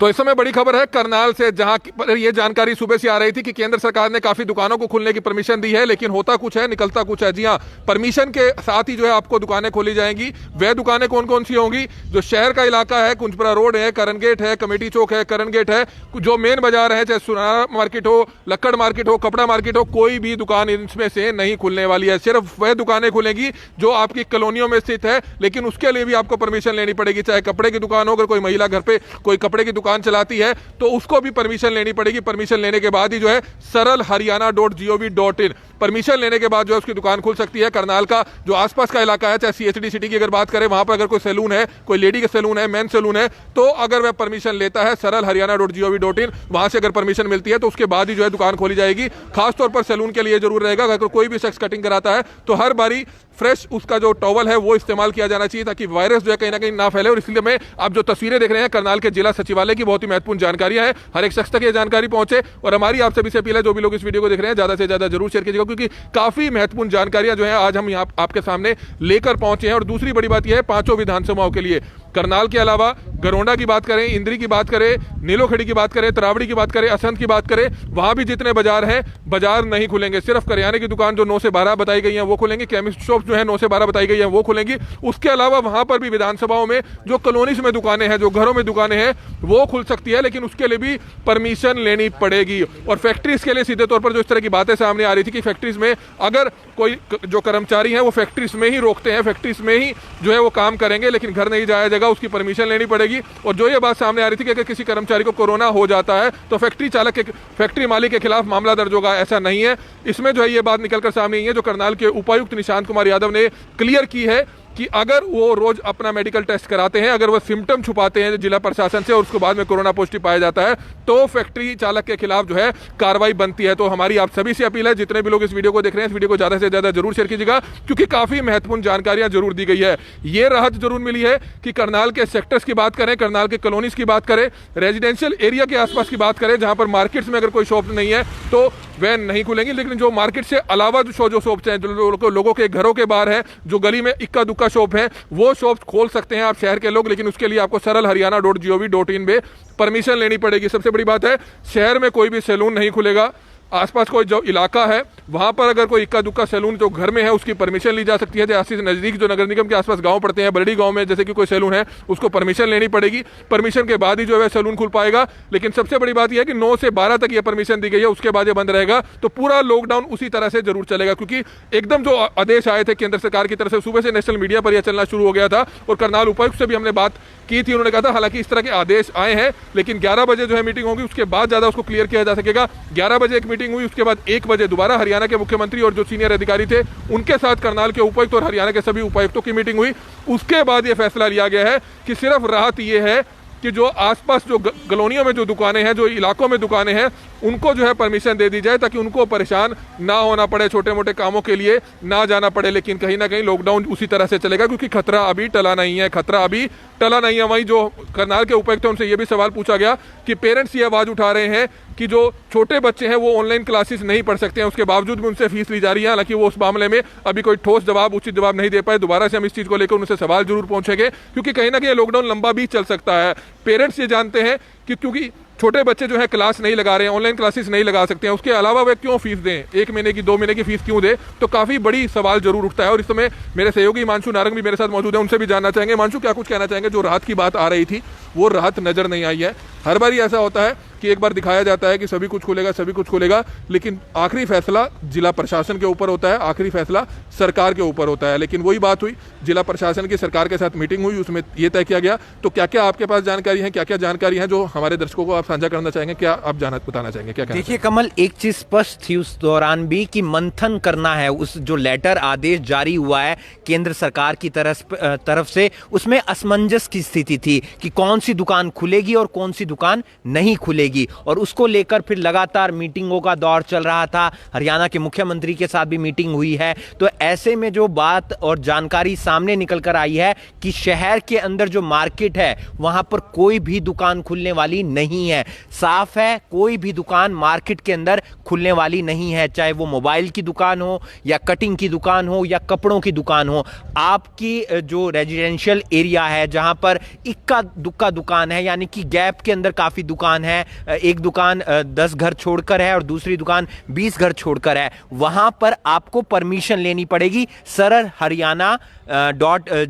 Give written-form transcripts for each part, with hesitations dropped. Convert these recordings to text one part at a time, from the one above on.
तो इस समय बड़ी खबर है करनाल से, जहां पर यह जानकारी सुबह से आ रही थी कि केंद्र सरकार ने काफी दुकानों को खुलने की परमिशन दी है, लेकिन होता कुछ है निकलता कुछ है। जी हां, परमिशन के साथ ही जो है आपको दुकानें खोली जाएंगी। वह दुकानें कौन कौन सी होंगी? जो शहर का इलाका है, कुंजपुरा रोड है, करण गेट है, कमेटी चौक है, करण गेट है, जो मेन बाजार है, चाहे सुनारा मार्केट हो, लक्कड़ मार्केट हो, कपड़ा मार्केट हो, कोई भी दुकान इनमें से नहीं खुलने वाली है। सिर्फ वह दुकानें खुलेंगी जो आपकी कॉलोनियों में स्थित है, लेकिन उसके लिए भी आपको परमिशन लेनी पड़ेगी। चाहे कपड़े की दुकान हो, अगर कोई महिला घर पे कोई कपड़े की दुकान चलाती है तो उसको भी परमिशन लेनी पड़ेगी। परमिशन लेने के बाद ही जो है saralharyana.gov.in परमिशन लेने के बाद जो है उसकी दुकान खुल सकती है। करनाल का जो आसपास का इलाका है, चाहे सीएचडी सिटी की अगर बात करें, वहां पर अगर कोई सैलून है, कोई लेडी का सैलून है, मेन सैलून है, तो अगर वह परमिशन लेता है saralharyana.gov.in, वहां से अगर परमिशन मिलती है तो उसके बाद ही जो है दुकान खोली जाएगी। खासतौर पर सैलून के लिए जरूर रहेगा, अगर कोई भी शख्स कटिंग कराता है तो हर बारी फ्रेश उसका जो टॉवल है वो इस्तेमाल किया जाना चाहिए, ताकि वायरस जो है कहीं ना कहीं ना फैले। और इसलिए मैं आप जो तस्वीरें देख रहे हैं करनाल के जिला सचिवालय की, बहुत ही महत्वपूर्ण जानकारियां हैं, हर एक शख्स तक ये जानकारी पहुंचे। और हमारी आप सभी से अपील है, जो भी लोग इस वीडियो को देख रहे हैं, ज्यादा से ज्यादा जरूर शेयर कीजिएगा, क्योंकि काफी महत्वपूर्ण जानकारियां जो है आज हम यहाँ आपके सामने लेकर पहुंचे हैं। और दूसरी बड़ी बात यह है, पांचों विधानसभाओं के लिए करनाल के अलावा गरोंडा की बात करें, इंद्री की बात करें, नीलोखेड़ी की बात करें, तरावड़ी की बात करें, असंध की बात करें, वहां भी जितने बाजार हैं, बाजार नहीं खुलेंगे। सिर्फ करियाने की दुकान जो 9 से 12 बताई गई है वो खुलेंगी, केमिस्ट शॉप जो है 9 से 12 बताई गई है वो खुलेंगी। उसके अलावा वहां पर भी विधानसभाओं में जो कॉलोनीज में दुकानें हैं, जो घरों में दुकानें हैं, वो खुल सकती है, लेकिन उसके लिए भी परमिशन लेनी पड़ेगी। और फैक्ट्रीज के लिए सीधे तौर पर जो इस तरह की बातें सामने आ रही थी कि फैक्ट्रीज में अगर कोई जो कर्मचारी हैं वो फैक्ट्रीज में ही रोकते हैं, फैक्ट्रीज में ही जो है वो काम करेंगे, लेकिन घर नहीं जाया जाएगा, उसकी परमिशन लेनी पड़ेगी। और जो ये बात सामने आ रही थी कि अगर किसी कर्मचारी को कोरोना हो जाता है तो फैक्ट्री चालक के, फैक्ट्री मालिक के खिलाफ मामला दर्ज होगा, ऐसा नहीं है। इसमें जो है ये बात निकलकर सामने आई है, जो करनाल के उपायुक्त निशांत कुमार यादव ने क्लियर की है कि अगर वो रोज अपना मेडिकल टेस्ट कराते हैं, अगर वो सिम्टम छुपाते हैं जिला प्रशासन से और उसके बाद में कोरोना पॉजिटिव पाया जाता है, तो फैक्ट्री चालक के खिलाफ जो है कार्रवाई बनती है। तो हमारी आप सभी से अपील है, जितने भी लोग इस वीडियो को देख रहे हैं, इस वीडियो को ज्यादा से ज्यादा जरूर शेयर कीजिएगा, क्योंकि काफी महत्वपूर्ण जानकारियां जरूर दी गई है। ये राहत जरूर मिली है कि करनाल के सेक्टर्स की बात करें, करनाल के कॉलोनीज की बात करें, रेजिडेंशियल एरिया के आसपास की बात करें, जहां पर मार्केट्स में अगर कोई शॉप नहीं है तो वह नहीं खुलेंगी। लेकिन जो मार्केट से अलावा जो शॉप्स हैं, जो लोगों के घरों के बाहर है, जो गली में इक्का दुक्का शॉप है, वो शॉप खोल सकते हैं आप शहर के लोग, लेकिन उसके लिए आपको saralharyana.gov.in में परमिशन लेनी पड़ेगी। सबसे बड़ी बात है, शहर में कोई भी सैलून नहीं खुलेगा। आसपास कोई जो इलाका है वहां पर अगर कोई इक्का दुक्का सैलून जो घर में है उसकी परमिशन ली जा सकती है। जैसे नजदीक जो नगर निगम के आसपास गांव पड़ते हैं, बरड़ी गांव में जैसे कि कोई सैलून है, उसको परमिशन लेनी पड़ेगी। परमिशन के बाद ही जो है सैलून खुल पाएगा। लेकिन सबसे बड़ी बात यह है कि 9 से 12 तक ये परमिशन दी गई है, उसके बाद ये बंद रहेगा। तो पूरा लॉकडाउन उसी तरह से जरूर चलेगा, क्योंकि एकदम जो आदेश आए थे केंद्र सरकार की तरफ से, सुबह से नेशनल मीडिया पर यह चलना शुरू हो गया था। और करनाल उपायुक्त से भी हमने बात की थी, उन्होंने कहा था हालांकि इस तरह के आदेश आए हैं, लेकिन 11 बजे जो है मीटिंग होगी, उसके बाद ज्यादा उसको क्लियर किया जा सकेगा। 11 बजे एक मीटिंग हुई, उसके बाद 1 बजे दोबारा हरियाणा के मुख्यमंत्री और जो सीनियर अधिकारी थे उनके साथ करनाल के उपायुक्त और हरियाणा के सभी उपायुक्तों की मीटिंग हुई। उसके बाद यह फैसला लिया गया है कि सिर्फ राहत यह है कि जो आसपास जो कॉलोनियों में जो दुकानें हैं, जो इलाकों में दुकानें हैं, उनको जो है परमिशन दे दी जाए, ताकि उनको परेशान ना होना पड़े, छोटे मोटे कामों के लिए ना जाना पड़े। लेकिन कहीं ना कहीं लॉकडाउन उसी तरह से चलेगा, क्योंकि खतरा अभी टला नहीं है, खतरा अभी टला नहीं है। वहीं जो करनाल के उपायुक्त हैं उनसे ये भी सवाल पूछा गया कि पेरेंट्स ये आवाज उठा रहे हैं कि जो छोटे बच्चे हैं वो ऑनलाइन क्लासेस नहीं पढ़ सकते हैं, उसके बावजूद भी उनसे फीस ली जा रही है। हालांकि वो उस मामले में अभी कोई ठोस जवाब, उचित जवाब नहीं दे पाए। दोबारा से हम इस चीज को लेकर उनसे सवाल जरूर पूछेंगे, क्योंकि कहीं ना कहीं लॉकडाउन लंबा भी चल सकता है। पेरेंट्स ये जानते हैं कि क्योंकि छोटे बच्चे जो है क्लास नहीं लगा रहे हैं, ऑनलाइन क्लासेस नहीं लगा सकते हैं, उसके अलावा वे क्यों फीस दें, 1 महीने की 2 महीने की फीस क्यों दें? तो काफी बड़ी सवाल जरूर उठता है। और इस समय मेरे सहयोगी हिमांशु नारंग भी मेरे साथ मौजूद है, उनसे भी जानना चाहेंगे। हिमांशु, क्या कुछ कहना चाहेंगे? जो राहत की बात आ रही थी वो राहत नजर नहीं आई है। हर बार ऐसा होता है कि एक बार दिखाया जाता है कि सभी कुछ खुलेगा, सभी कुछ खुलेगा, लेकिन आखिरी फैसला जिला प्रशासन के ऊपर होता है, आखिरी फैसला सरकार के ऊपर होता है। लेकिन वही बात हुई, जिला प्रशासन की सरकार के साथ मीटिंग हुई, उसमें यह तय किया गया। तो क्या क्या आपके पास जानकारी है, क्या क्या जानकारी है जो हमारे दर्शकों को आप साझा करना चाहेंगे? क्या आप बताना चाहेंगे? क्या देखिए कमल, एक चीज स्पष्ट थी उस दौरान भी कि मंथन करना है। उस जो लेटर आदेश जारी हुआ है केंद्र सरकार की तरफ से, उसमें असमंजस की स्थिति थी कि कौन सी दुकान खुलेगी और कौन सी दुकान नहीं खुलेगी। और उसको लेकर फिर लगातार मीटिंगों का दौर चल रहा था। हरियाणा के मुख्यमंत्री के साथ भी मीटिंग हुई है। तो ऐसे में जो बात और जानकारी सामने निकल कर आई है कि शहर के अंदर जो मार्केट है वहां पर कोई भी दुकान खुलने वाली नहीं है। हैं। साफ है, कोई भी दुकान मार्केट के अंदर खुलने वाली नहीं है, चाहे वो मोबाइल की दुकान हो या कटिंग की दुकान हो या कपड़ों की दुकान हो। आपकी जो रेजिडेंशियल एरिया है जहां पर इक्का दुक्का दुकान है, यानी कि गैप के अंदर काफी दुकान है, एक दुकान 10 घर छोड़कर है और दूसरी दुकान 20 घर छोड़कर है, वहां पर आपको परमिशन लेनी पड़ेगी सरल हरियाणा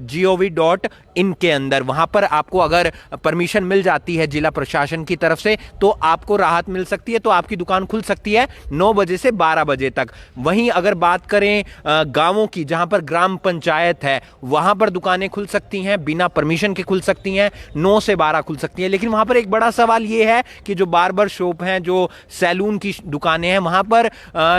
.gov.in के अंदर। वहां पर आपको अगर परमिशन मिल जाती है जिला प्रशासन की तरफ से तो आपको राहत मिल सकती है, तो आपकी दुकान खुल सकती है 9 बजे से 12 बजे तक। वहीं अगर बात करें गांवों की, जहां पर ग्राम पंचायत है, वहां पर दुकानें खुल सकती हैं, बिना परमिशन के खुल सकती हैं, 9 से 12 खुल सकती हैं। लेकिन वहां पर एक बड़ा सवाल यह है कि जो बार्बर शॉप हैं, जो सैलून की दुकानें हैं, वहां पर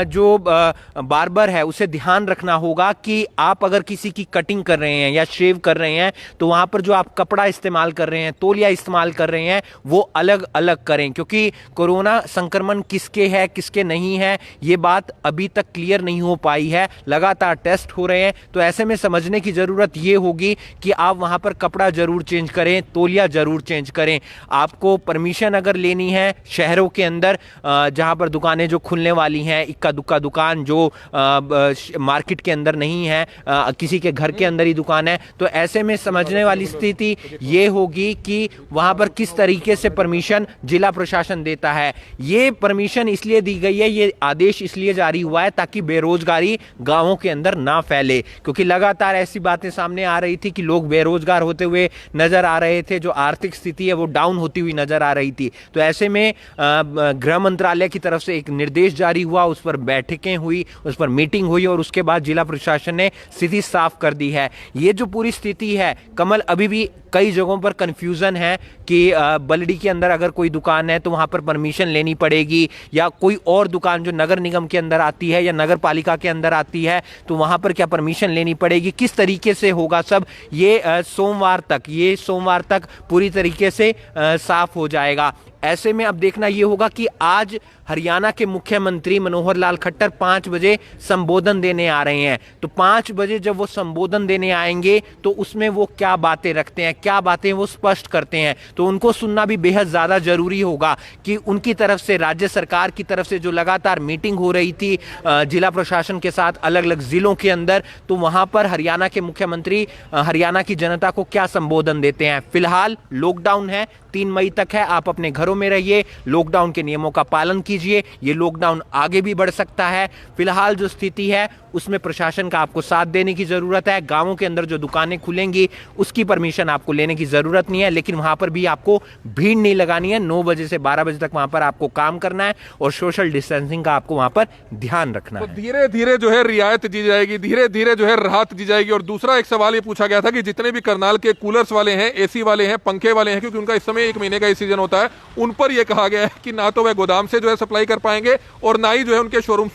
जो बार्बर है उसे ध्यान रखना होगा कि आप अगर किसी की कटिंग कर रहे हैं या शेव कर रहे हैं तो वहां पर जो आप कपड़ा इस्तेमाल कर रहे हैं, तौलिया इस्तेमाल कर रहे हैं, वो अलग अलग करें, क्योंकि कोरोना संक्रमण किसके है किसके नहीं है ये बात अभी तक क्लियर नहीं हो पाई है। लगातार टेस्ट हो रहे हैं, तो ऐसे में समझने की जरूरत ये होगी कि आप वहां पर कपड़ा जरूर चेंज करें, तौलिया जरूर चेंज करें। आपको परमिशन अगर लेनी है शहरों के अंदर जहां पर दुकानें जो खुलने वाली हैं, इक्का दुक्का दुकान जो मार्केट के अंदर नहीं है, किसी के घर के अंदर ही दुकान है, तो ऐसे में समझने वाली स्थिति ये होगी कि वहां पर किस तरीके से परमिशन जिला प्रशासन देता है। ये परमिशन इसलिए दी गई है, ये आदेश इसलिए जारी हुआ है ताकि बेरोजगारी गांवों के अंदर ना फैले, क्योंकि लगातार ऐसी बातें सामने आ रही थी कि लोग बेरोजगार होते हुए नजर आ रहे थे, जो आर्थिक स्थिति है वो डाउन होती हुई नजर आ रही थी। तो ऐसे में गृह मंत्रालय की तरफ से एक निर्देश जारी हुआ, उस पर बैठकें हुई, उस पर मीटिंग हुई और उसके बाद जिला प्रशासन ने स्थिति साफ कर दी है। ये जो पूरी स्थिति है कमल, अभी भी कई जगहों पर कंफ्यूजन है कि बलडी के अंदर अगर कोई दुकान है तो वहां पर परमिशन लेनी पड़ेगी, या कोई और दुकान जो नगर निगम के अंदर आती है या नगर पालिका के अंदर आती है तो वहां पर क्या परमिशन लेनी पड़ेगी, किस तरीके से होगा सब, ये सोमवार तक पूरी तरीके से साफ हो जाएगा। ऐसे में अब देखना यह होगा कि आज हरियाणा के मुख्यमंत्री मनोहर लाल खट्टर 5 बजे संबोधन देने आ रहे हैं, तो 5 बजे जब वो संबोधन देने आएंगे तो उसमें वो क्या बातें रखते हैं, क्या बातें वो स्पष्ट करते हैं, तो उनको सुनना भी बेहद ज्यादा जरूरी होगा कि उनकी तरफ से, राज्य सरकार की तरफ से जो लगातार मीटिंग हो रही थी जिला प्रशासन के साथ अलग अलग जिलों के अंदर, तो वहां पर हरियाणा के मुख्यमंत्री हरियाणा की जनता को क्या संबोधन देते हैं। फिलहाल लॉकडाउन है, 3 मई तक है, आप अपने घरों में रहिए, लॉकडाउन के नियमों का पालन कीजिए। ये लॉकडाउन आगे भी बढ़ सकता है। फिलहाल जो स्थिति है उसमें प्रशासन का आपको साथ देने की जरूरत है। गांवों के अंदर जो दुकानें खुलेंगी उसकी परमिशन आपको लेने की जरूरत नहीं है, लेकिन वहां पर भी आपको भीड़ नहीं लगानी है। 9 बजे से 12 बजे तक वहां पर आपको काम करना है और सोशल डिस्टेंसिंग का आपको वहां पर ध्यान रखना है। धीरे धीरे जो है रियायत दी जाएगी, धीरे धीरे जो है राहत दी जाएगी। और दूसरा एक सवाल ये पूछा गया था कि जितने भी करनाल के कूलर्स वाले हैं, एसी वाले हैं, पंखे वाले हैं, क्योंकि उनका इस समय 1 महीने का ही सीजन होता है, उन पर यह कहा गया है कि ना तो वह गोदाम से जो है सप्लाई कर पाएंगे और ना ही जो है उनके शोरूम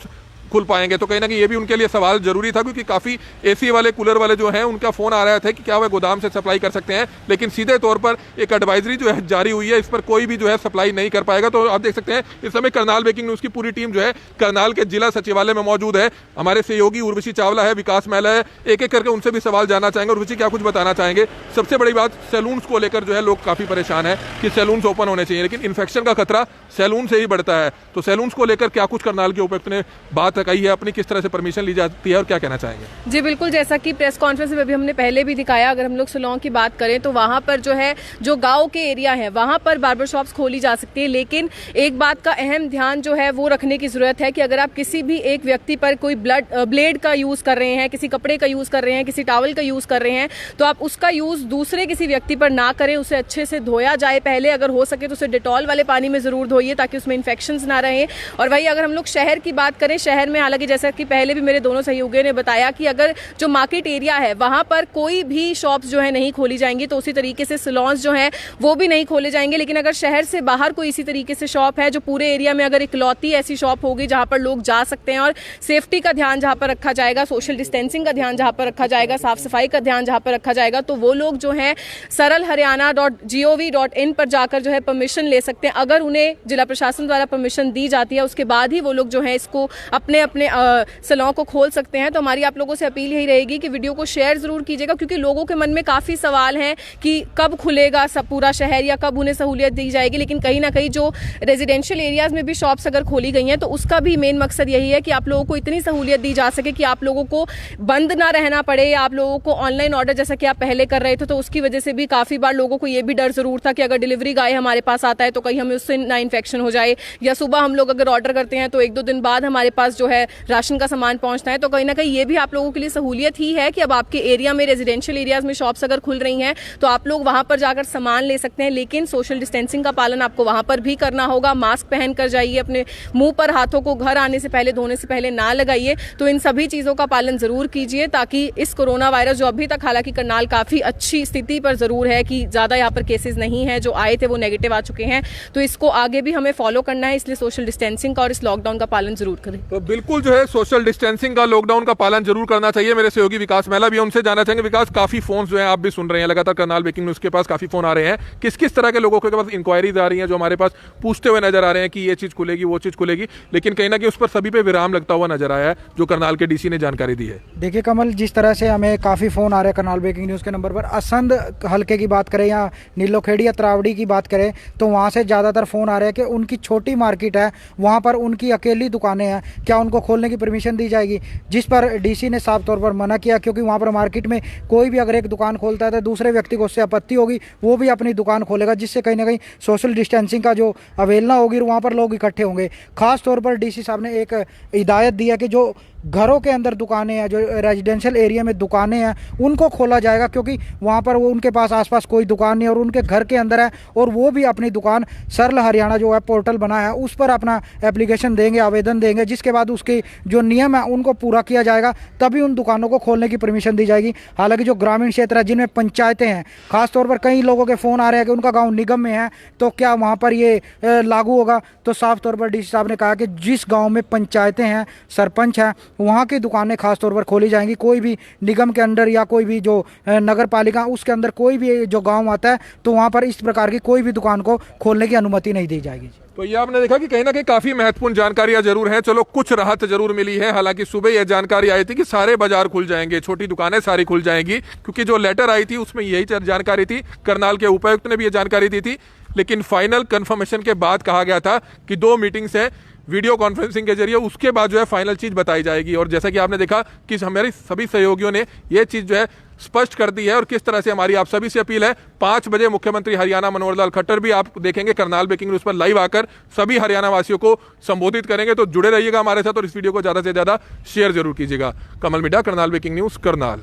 खुल पाएंगे। तो कहीं ना कहीं ये भी उनके लिए सवाल जरूरी था, क्योंकि काफी एसी वाले, कूलर वाले जो हैं उनका फोन आ रहा था कि क्या वह गोदाम से सप्लाई कर सकते हैं, लेकिन सीधे तौर पर एक एडवाइजरी जो है जारी हुई है, इस पर कोई भी जो है सप्लाई नहीं कर पाएगा। तो आप देख सकते हैं इस समय करनाल ब्रेकिंग न्यूज की पूरी टीम जो है करनाल के जिला सचिवालय में मौजूद है। हमारे सहयोगी उर्वशी चावला है, विकास महिला है, एक एक करके उनसे भी सवाल जानना चाहेंगे। उर्वशी, क्या कुछ बताना चाहेंगे? सबसे बड़ी बात, सैलून्स को लेकर जो है लोग काफी परेशान है कि सैलून्स ओपन होने चाहिए, लेकिन इन्फेक्शन का खतरा सैलून से ही बढ़ता है। तो सैलून्स को लेकर क्या कुछ करनाल के उपायुक्त ने बात कही है, अपनी किस से परमिशन ली जाती है और क्या कहना चाहेंगे? जी बिल्कुल, जैसा कि प्रेस कॉन्फ्रेंस में भी हमने पहले भी दिखाया, अगर हम लोग शिलांग की बात करें तो वहां पर जो है, जो गांव के एरिया है वहां पर बार्बर शॉप्स खोली जा सकती है, लेकिन एक बात का अहम ध्यान जो है वो रखने की जरूरत है कि अगर आप किसी भी एक व्यक्ति पर कोई ब्लेड का यूज कर रहे हैं, किसी कपड़े का यूज कर रहे हैं, किसी टॉवल का यूज कर रहे हैं, तो आप उसका यूज दूसरे किसी व्यक्ति पर ना करें, उसे अच्छे से धोया जाए पहले, अगर हो सके तो उसे डेटॉल वाले पानी में जरूर धोइए ताकि उसमें इन्फेक्शन ना रहे। और वही अगर हम लोग शहर की बात करें, शहर में हालांकि जैसा कि पहले भी मेरे दोनों सहयोगियों ने बताया कि अगर जो मार्केट एरिया है वहां पर कोई भी शॉप्स जो है नहीं खोली जाएंगी, तो उसी तरीके से सैलून्स जो है वो भी नहीं खोले जाएंगे। लेकिन अगर शहर से बाहर कोई इसी तरीके से शॉप है, जो पूरे एरिया में अगर इकलौती ऐसी शॉप होगी जहां पर लोग जा सकते हैं और सेफ्टी का ध्यान जहां पर रखा जाएगा, सोशल डिस्टेंसिंग का ध्यान जहां पर रखा जाएगा, साफ सफाई का ध्यान जहां पर रखा जाएगा, तो वो लोग जो है सरल हरियाणा.gov.in पर जाकर जो है परमिशन ले सकते हैं। अगर उन्हें जिला प्रशासन द्वारा परमिशन दी जाती है उसके बाद ही वो लोग जो है इसको अपने अपने सैलून को खोल सकते हैं। तो हमारी आप लोगों से अपील यही रहेगी कि वीडियो को शेयर ज़रूर कीजिएगा, क्योंकि लोगों के मन में काफ़ी सवाल हैं कि कब खुलेगा सब पूरा शहर या कब उन्हें सहूलियत दी जाएगी। लेकिन कहीं ना कहीं जो रेजिडेंशियल एरियाज़ में भी शॉप्स अगर खोली गई हैं तो उसका भी मेन मकसद यही है कि आप लोगों को इतनी सहूलियत दी जा सके कि आप लोगों को बंद ना रहना पड़े, या आप लोगों को ऑनलाइन ऑर्डर जैसा कि आप पहले कर रहे थे तो उसकी वजह से भी काफ़ी बार लोगों को ये भी डर ज़रूर था कि अगर डिलीवरी गाय हमारे पास आता है तो कहीं हमें उससे ना इन्फेक्शन हो जाए, या सुबह हम लोग अगर ऑर्डर करते हैं तो 1-2 दिन बाद हमारे पास जो है राशन का सामान पहुंचता है। तो कहीं ना कहीं ये भी आप लोगों के लिए सहूलियत ही है कि अब आपके एरिया में रेजिडेंशियल एरियाज में शॉप्स अगर खुल रही हैं तो आप लोग वहां पर जाकर सामान ले सकते हैं। लेकिन सोशल डिस्टेंसिंग का पालन आपको वहां पर भी करना होगा। मास्क पहन कर जाइए, अपने मुंह पर हाथों को घर आने से पहले धोने से पहले ना लगाइए। तो इन सभी चीज़ों का पालन ज़रूर कीजिए, ताकि इस कोरोना वायरस जो अभी तक हालांकि करनाल काफ़ी अच्छी स्थिति पर ज़रूर है कि ज़्यादा यहाँ पर केसेस नहीं हैं, जो आए थे वो नेगेटिव आ चुके हैं, तो इसको आगे भी हमें फॉलो करना है। इसलिए सोशल डिस्टेंसिंग का और इस लॉकडाउन का पालन जरूर करें। तो बिल्कुल जो है सोशल डिस्टेंसिंग का, लॉकडाउन का पालन जरूर करना चाहिए। मेरे सहयोगी विकास महिला भी उनसे जानना चाहेंगे। विकास, काफी फोन जो है आप भी सुन रहे हैं, लगातार करनाल ब्रेकिंग न्यूज के पास काफी फोन आ रहे हैं, किस किस तरह के लोगों के पास इंक्वायरीज आ रही हैं जो हमारे पास पूछते हुए नजर आ रहे हैं कि ये चीज खुलेगी वो चीज खुलेगी, लेकिन कहीं ना कहीं उस पर सभी पे विराम लगता हुआ नजर आया है, जो करनाल के डीसी ने जानकारी दी है। देखिए कमल, जिस तरह से हमें काफ़ी फ़ोन आ रहे हैं करनाल ब्रेकिंग न्यूज़ के नंबर पर, असंध हल्के की बात करें या नीलोखेड़ी या त्रावड़ी की बात करें तो वहाँ से ज़्यादातर फ़ोन आ रहे हैं कि उनकी छोटी मार्केट है, वहाँ पर उनकी अकेली दुकानें हैं, क्या उनको खोलने की परमिशन दी जाएगी, जिस पर डीसी ने साफ तौर पर मना किया, क्योंकि वहाँ पर मार्केट में कोई भी अगर एक दुकान खोलता है तो दूसरे व्यक्ति को उससे आपत्ति होगी, वो भी अपनी दुकान खोलेगा, जिससे कहीं ना कहीं सोशल डिस्टेंसिंग का जो अवहेलना होगी और वहाँ पर लोग इकट्ठे होंगे। खास तौर पर डीसी साहब ने एक हिदायत दी है कि जो घरों के अंदर दुकानें हैं, जो रेजिडेंशियल एरिया में दुकानें हैं, उनको खोला जाएगा, क्योंकि वहाँ पर वो उनके पास आसपास कोई दुकान नहीं है और उनके घर के अंदर है, और वो भी अपनी दुकान सरल हरियाणा जो है पोर्टल बना है उस पर अपना एप्लीकेशन देंगे, आवेदन देंगे, जिसके बाद उसके जो नियम है उनको पूरा किया जाएगा, तभी उन दुकानों को खोलने की परमिशन दी जाएगी। हालांकि जो ग्रामीण क्षेत्र है जिनमें पंचायतें हैं, खासतौर पर कई लोगों के फ़ोन आ रहे हैं कि उनका गाँव निगम में है, तो क्या वहाँ पर ये लागू होगा? तो साफ तौर पर डीसी साहब ने कहा कि जिस गाँव में पंचायतें हैं, सरपंच हैं, वहाँ की दुकानें खास तौर पर खोली जाएंगी। कोई भी निगम के अंदर या कोई भी जो नगर पालिका उसके अंदर कोई भी जो गांव आता है तो वहाँ पर इस प्रकार की कोई भी दुकान को खोलने की अनुमति नहीं दी जाएगी। तो ये आपने देखा कि कहीं ना कहीं काफी महत्वपूर्ण जानकारियां जरूर हैं। चलो, कुछ राहत जरूर मिली है। हालांकि सुबह यह जानकारी आई थी कि सारे बाजार खुल जाएंगे, छोटी दुकानें सारी खुल जाएंगी, क्योंकि जो लेटर आई थी उसमें यही जानकारी थी। करनाल के उपायुक्त ने भी ये जानकारी दी थी, लेकिन फाइनल कंफर्मेशन के बाद कहा गया था कि 2 मीटिंग्स हैं वीडियो कॉन्फ्रेंसिंग के जरिए, उसके बाद जो है फाइनल चीज बताई जाएगी। और जैसा कि आपने देखा कि हमारे सभी सहयोगियों ने यह चीज जो है स्पष्ट कर दी है, और किस तरह से हमारी आप सभी से अपील है, 5 बजे मुख्यमंत्री हरियाणा मनोहर लाल खट्टर भी आप देखेंगे करनाल ब्रेकिंग न्यूज पर लाइव आकर सभी हरियाणा वासियों को संबोधित करेंगे। तो जुड़े रहिएगा हमारे साथ और इस वीडियो को ज्यादा से ज्यादा शेयर जरूर कीजिएगा। कमल मिड्डा, करनाल ब्रेकिंग न्यूज, करनाल।